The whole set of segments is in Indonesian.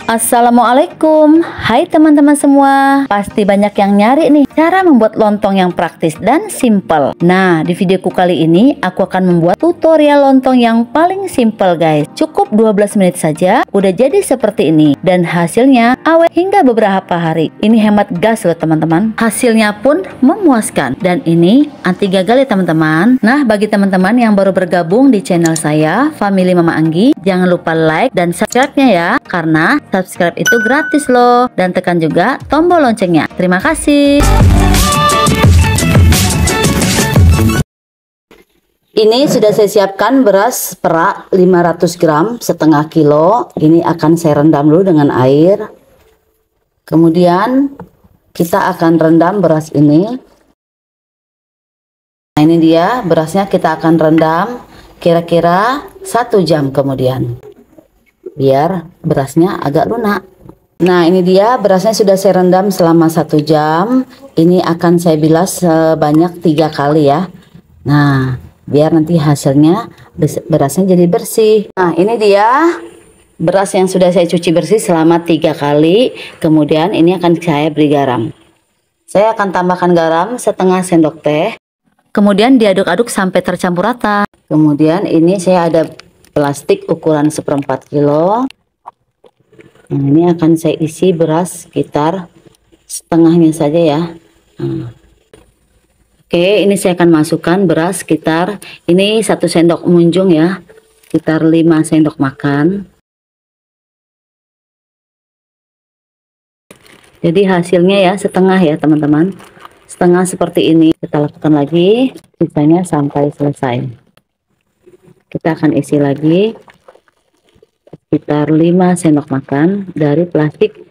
Assalamualaikum, hai teman-teman semua. Pasti banyak yang nyari nih cara membuat lontong yang praktis dan simple. Nah, di videoku kali ini aku akan membuat tutorial lontong yang paling simple guys. Cukup 12 menit saja udah jadi seperti ini. Dan hasilnya awet hingga beberapa hari. Ini hemat gas loh teman-teman. Hasilnya pun memuaskan. Dan ini anti gagal ya teman-teman. Nah, bagi teman-teman yang baru bergabung di channel saya, Family Mama Anggi, jangan lupa like dan subscribe-nya ya. Karena subscribe itu gratis loh, dan tekan juga tombol loncengnya. Terima kasih. Ini sudah saya siapkan beras perak 500 gram setengah kilo. Ini akan saya rendam dulu dengan air. Kemudian kita akan rendam beras ini. Nah, ini dia berasnya, kita akan rendam kira-kira 1 jam kemudian, biar berasnya agak lunak. Nah, ini dia berasnya sudah saya rendam selama 1 jam. Ini akan saya bilas sebanyak 3 kali ya. Nah, biar nanti hasilnya berasnya jadi bersih. Nah, ini dia beras yang sudah saya cuci bersih selama 3 kali. Kemudian ini akan saya beri garam. Saya akan tambahkan garam setengah sendok teh. Kemudian diaduk-aduk sampai tercampur rata. Kemudian ini saya ada plastik ukuran 1/4 kilo. Nah, ini akan saya isi beras sekitar setengahnya saja ya. Nah. Oke, ini saya akan masukkan beras sekitar ini 1 sendok munjung ya, sekitar 5 sendok makan. Jadi hasilnya ya setengah ya teman-teman, setengah seperti ini. Kita lakukan lagi sisanya sampai selesai. Kita akan isi lagi sekitar 5 sendok makan dari plastik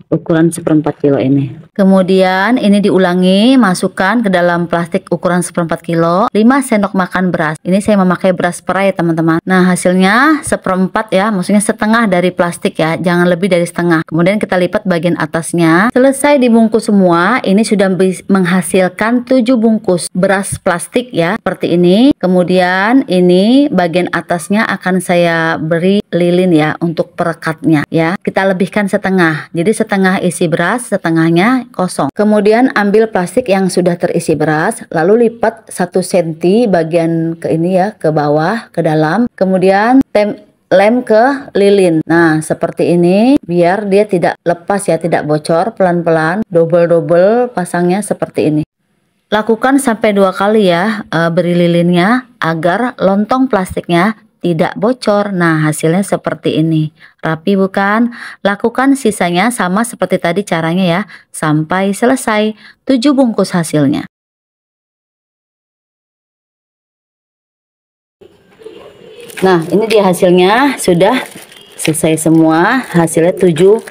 ukuran 1/4 kilo ini. Kemudian ini diulangi, masukkan ke dalam plastik ukuran 1/4 kilo 5 sendok makan beras. Ini saya memakai beras perai ya teman-teman. Nah, hasilnya 1/4 ya, maksudnya setengah dari plastik ya, jangan lebih dari setengah. Kemudian kita lipat bagian atasnya. Selesai dibungkus semua, ini sudah menghasilkan 7 bungkus beras plastik ya, seperti ini. Kemudian ini bagian atasnya akan saya beri lilin ya untuk perekatnya ya. Kita lebihkan setengah, jadi setengah isi beras, setengahnya kosong. Kemudian ambil plastik yang sudah terisi beras, lalu lipat 1 cm bagian ke ini ya, ke bawah, ke dalam. Kemudian lem ke lilin. Nah, seperti ini biar dia tidak lepas ya, tidak bocor. Pelan-pelan, double pasangnya seperti ini. Lakukan sampai 2 kali ya, beri lilinnya agar lontong plastiknya tidak bocor. Nah, hasilnya seperti ini. Rapi bukan? Lakukan sisanya sama seperti tadi caranya ya, sampai selesai. 7 bungkus hasilnya. Nah, ini dia hasilnya, sudah selesai semua. Hasilnya 7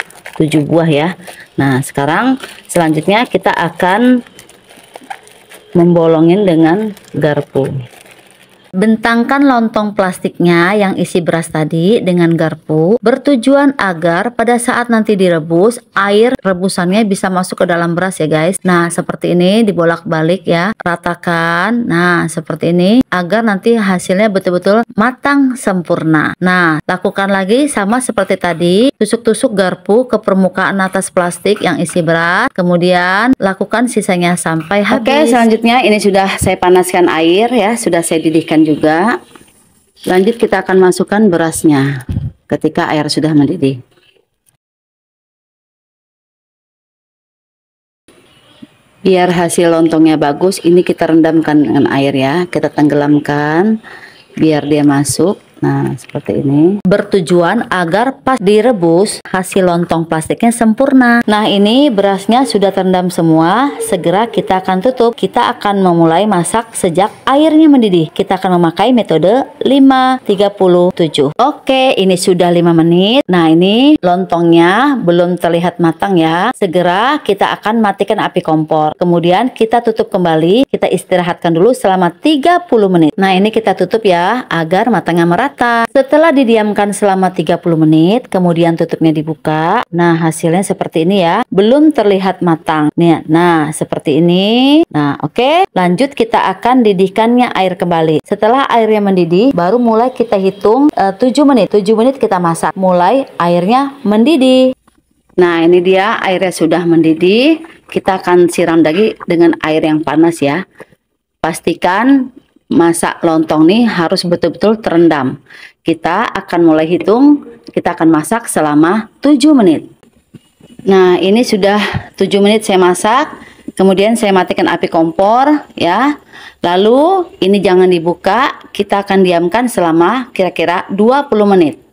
buah ya. Nah, sekarang selanjutnya kita akan membolongin dengan garpu. Bentangkan lontong plastiknya yang isi beras tadi dengan garpu, bertujuan agar pada saat nanti direbus, air rebusannya bisa masuk ke dalam beras ya guys. Nah, seperti ini dibolak-balik ya, ratakan. Nah, seperti ini agar nanti hasilnya betul-betul matang sempurna. Nah, lakukan lagi sama seperti tadi, tusuk-tusuk garpu ke permukaan atas plastik yang isi beras, kemudian lakukan sisanya sampai habis. Oke, selanjutnya ini sudah saya panaskan air ya, sudah saya didihkan juga. Lanjut kita akan masukkan berasnya ketika air sudah mendidih. Biar hasil lontongnya bagus, ini kita rendamkan dengan air ya, kita tenggelamkan biar dia masuk. Nah, seperti ini. Bertujuan agar pas direbus hasil lontong plastiknya sempurna. Nah, ini berasnya sudah terendam semua. Segera kita akan tutup. Kita akan memulai masak sejak airnya mendidih. Kita akan memakai metode 5-37. Oke, ini sudah 5 menit. Nah, ini lontongnya belum terlihat matang ya. Segera kita akan matikan api kompor. Kemudian kita tutup kembali. Kita istirahatkan dulu selama 30 menit. Nah, ini kita tutup ya agar matangnya merata. rata. Setelah didiamkan selama 30 menit, kemudian tutupnya dibuka. Nah, hasilnya seperti ini ya. Belum terlihat matang. Nih, nah seperti ini. Nah, oke. Lanjut kita akan didihkannya air kembali. Setelah airnya mendidih, baru mulai kita hitung 7 menit. 7 menit kita masak. Mulai airnya mendidih. Nah, ini dia airnya sudah mendidih. Kita akan siram lagi dengan air yang panas ya. Pastikan masak lontong nih harus betul-betul terendam. Kita akan mulai hitung, kita akan masak selama 7 menit. Nah, ini sudah 7 menit saya masak. Kemudian saya matikan api kompor ya. Lalu ini jangan dibuka, kita akan diamkan selama kira-kira 20 menit.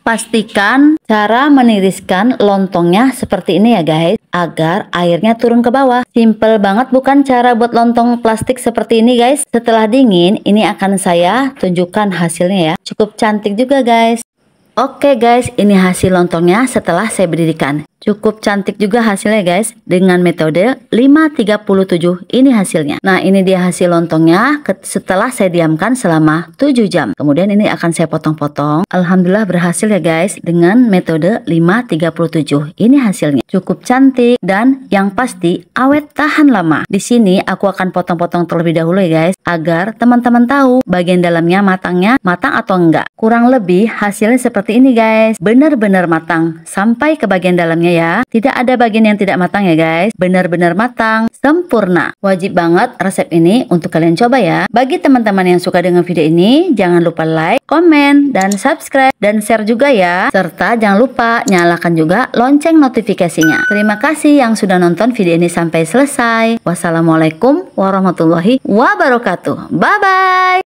Pastikan cara meniriskan lontongnya seperti ini ya guys, agar airnya turun ke bawah. Simple banget bukan cara buat lontong plastik seperti ini guys. Setelah dingin, ini akan saya tunjukkan hasilnya ya. Cukup cantik juga guys. Oke guys, ini hasil lontongnya setelah saya berdirikan. Cukup cantik juga hasilnya guys, dengan metode 537 ini hasilnya. Nah, ini dia hasil lontongnya setelah saya diamkan selama 7 jam. Kemudian ini akan saya potong-potong. Alhamdulillah berhasil ya guys, dengan metode 537 ini hasilnya. Cukup cantik dan yang pasti awet tahan lama. Di sini aku akan potong-potong terlebih dahulu ya guys, agar teman-teman tahu bagian dalamnya matang atau enggak. Kurang lebih hasilnya seperti ini guys, benar-benar matang sampai ke bagian dalamnya ya. Tidak ada bagian yang tidak matang ya guys. Benar-benar matang, sempurna. Wajib banget resep ini untuk kalian coba ya. Bagi teman-teman yang suka dengan video ini, jangan lupa like, komen, dan subscribe, dan share juga ya. Serta jangan lupa nyalakan juga lonceng notifikasinya. Terima kasih yang sudah nonton video ini sampai selesai. Wassalamualaikum warahmatullahi wabarakatuh. Bye-bye.